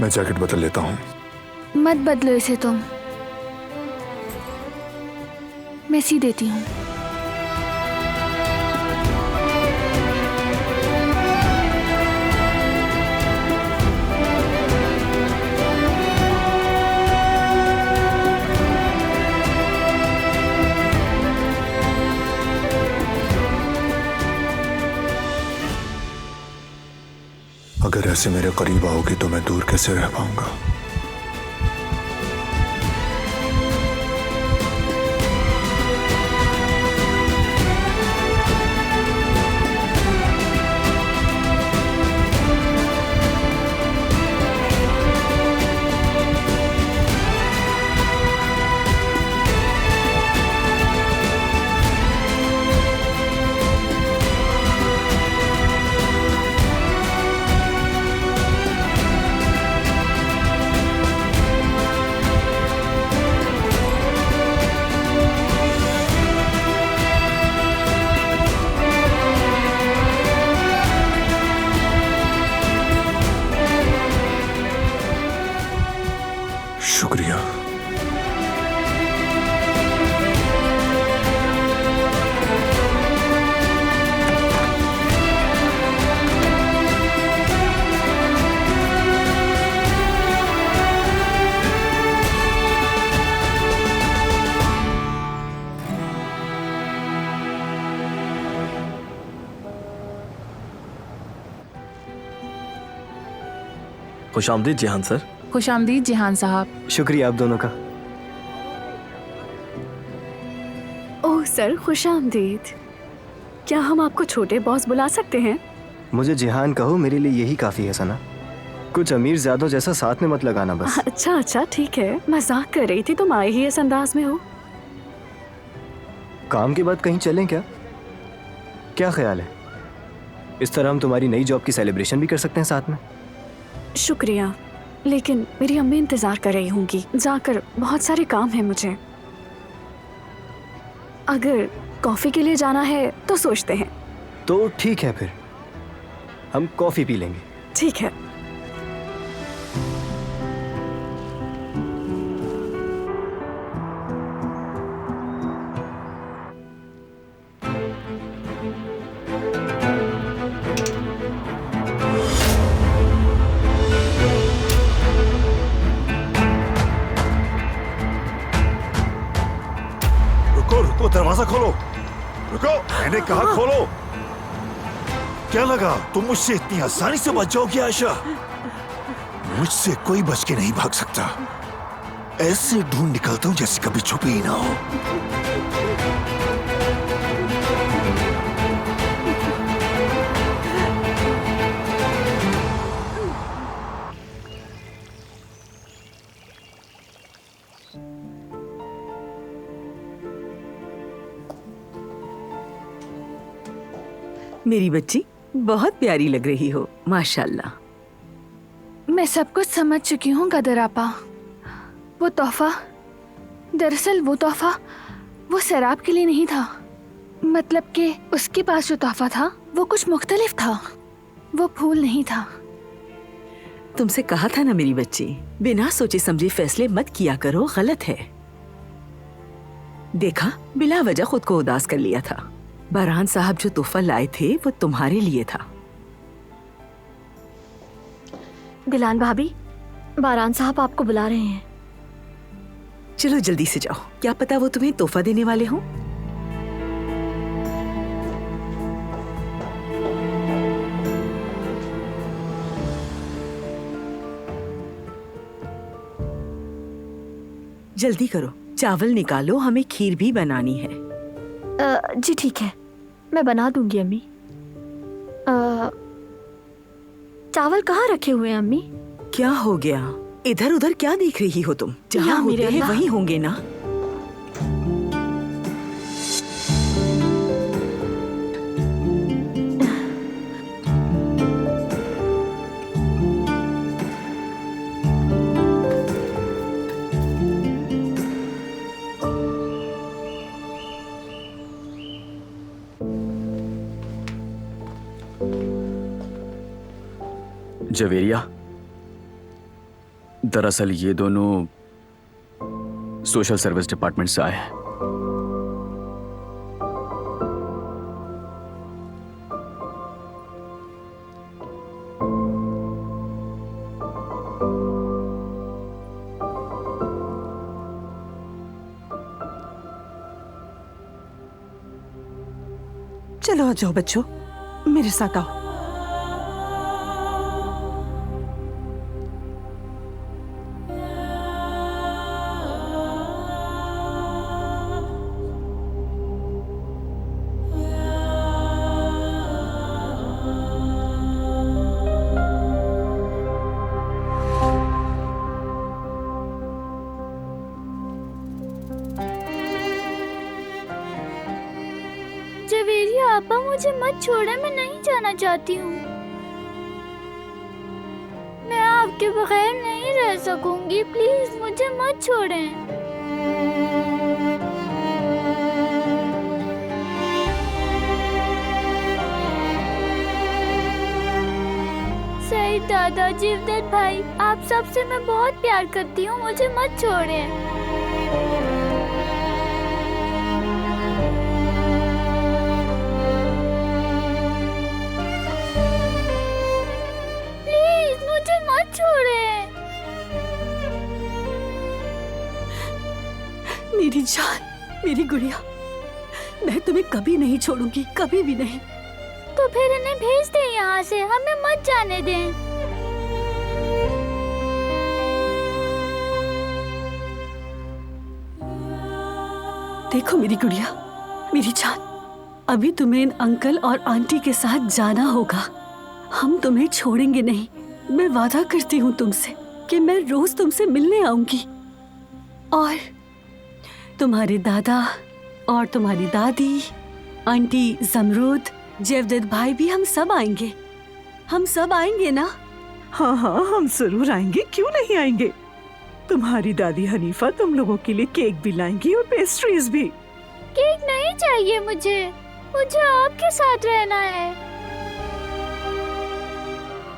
मैं जैकेट बदल लेता हूँ। मत बदलो इसे तुम, मैं सी देती हूँ। अगर ऐसे मेरे करीब आओगी तो मैं दूर कैसे रह पाऊंगा। शुक्रिया। खुशामदीद जिहान सर। खुशामदीद जिहान साहब। शुक्रिया आप दोनों का। ओह सर, खुशामदीद। क्या हम आपको छोटे बॉस बुला सकते हैं? मुझे जिहान कहो, मेरे लिए यही काफी है सना। कुछ अमीर ज़्यादा जैसा साथ में मत लगाना बस। अच्छा अच्छा ठीक है, मजाक कर रही थी, तुम आए ही इस अंदाज में हो। काम के बाद कहीं चलें क्या? क्या ख्याल है? इस तरह हम तुम्हारी नई जॉब की सेलिब्रेशन भी कर सकते हैं साथ में। शुक्रिया, लेकिन मेरी अम्मी इंतजार कर रही होंगी, जाकर बहुत सारे काम है मुझे। अगर कॉफी के लिए जाना है तो सोचते हैं। तो ठीक है, फिर हम कॉफी पी लेंगे। ठीक है। रुको, दरवाजा खोलो। रुको, मैंने कहा खोलो। क्या लगा तुम मुझसे इतनी आसानी से बच जाओगी आयशा? मुझसे कोई बच के नहीं भाग सकता। ऐसे ढूंढ निकलता हूं जैसे कभी छुपी ही ना हो। मेरी बच्ची बहुत प्यारी लग रही हो, माशाल्लाह। मैं सब कुछ समझ चुकी हूँ गदर आपा। वो तोहफा, दरअसल वो तोहफा वो सैराब के लिए नहीं था। मतलब कि उसके पास जो तोहफा था वो कुछ मुख्तलिफ था। वो फूल नहीं था। तुमसे कहा था ना मेरी बच्ची, बिना सोचे समझे फैसले मत किया करो, गलत है। देखा, बिला वजह खुद को उदास कर लिया था। बारान साहब जो तोहफा लाए थे वो तुम्हारे लिए था। दिलान भाभी, बारान साहब आपको बुला रहे हैं। चलो जल्दी से जाओ, क्या पता वो तुम्हें तोहफा देने वाले हों। जल्दी करो, चावल निकालो, हमें खीर भी बनानी है। जी ठीक है, मैं बना दूंगी अम्मी। चावल कहाँ रखे हुए हैं अम्मी? क्या हो गया? इधर उधर क्या देख रही हो तुम? जहाँ होते हैं वहीं होंगे ना। जवेरिया, दरअसल ये दोनों सोशल सर्विस डिपार्टमेंट से आए हैं। चलो आ जाओ बच्चों, मेरे साथ आओ। जवेरी आपा, मुझे मत छोड़े, मैं नहीं जाना चाहती हूँ। मैं आपके बगैर नहीं रह सकूंगी, प्लीज मुझे मत छोड़ें। सईद दादा, जीवदत्त भाई, आप सबसे मैं बहुत प्यार करती हूँ, मुझे मत छोड़ें। मेरी जान, मेरी गुड़िया, मैं तुम्हें कभी नहीं छोड़ूंगी, कभी भी नहीं। तो फिर इन्हें भेज दे यहाँ से, हमें मत जाने दें। देखो मेरी गुड़िया, मेरी जान, अभी तुम्हें इन अंकल और आंटी के साथ जाना होगा। हम तुम्हें छोड़ेंगे नहीं। मैं वादा करती हूँ तुमसे कि मैं रोज तुमसे मिलने आऊंगी। और तुम्हारे दादा और तुम्हारी दादी, आंटी जमरूद, जवदत भाई भी, हम सब आएंगे। हम सब आएंगे ना? हाँ हाँ, हम जरूर आएंगे, क्यों नहीं आएंगे। तुम्हारी दादी हनीफा तुम लोगों के लिए केक भी लाएंगी और पेस्ट्रीज भी। केक नहीं चाहिए मुझे, मुझे आपके साथ रहना है।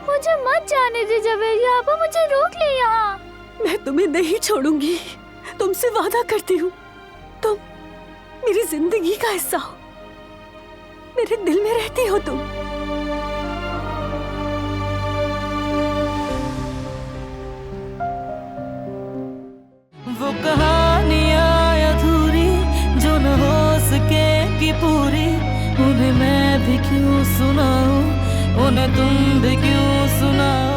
मुझे मत जाने दे जवेरी आपा, मुझे रोक ले यहाँ। मैं तुम्हें नहीं छोड़ूंगी, तुमसे वादा करती हूँ। तुम मेरी जिंदगी का हिस्सा हो, मेरे दिल में रहती हो तुम। वो कहानियाँ अधूरी जो न हो सके कि पूरी, उन्हें मैं भी क्यों सुनाऊं, उन्हें तुम भी क्यों सुनाओ।